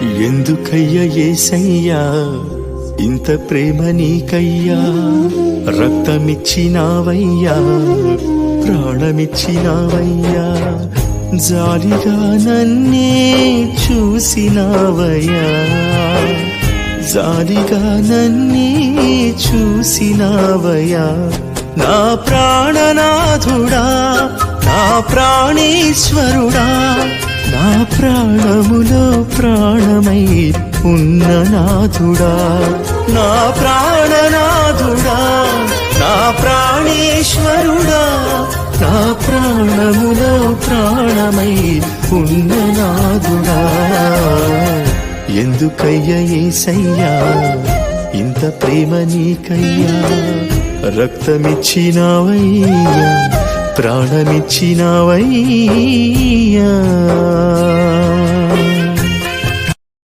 ఎందుకయ్యా యేసయ్యా ఇంత ప్రేమ నీకయ్యా, రక్తమిచ్చినావయ్యా, ప్రాణమిచ్చినావయ్యా, జాలిగా నన్నే చూసినావయ్యా, జాలిగా నన్నే చూసినావయ్యా. నా ప్రాణనాథుడా, నా ప్రాణేశ్వరుడా, నా ప్రాణములో ప్రాణమై ఉన్న నాథుడా, నా ప్రాణనాథుడా, నా ప్రాణేశ్వరుడా, నా ప్రాణములో ప్రాణమై ఉన్న నాథుడా. ఎందుకయ్యా యేసయ్యా ఇంత ప్రేమ నీకయ్యా, రక్తమిచ్చినావయ్యా, ప్రాణమిచ్చినావయ్యా.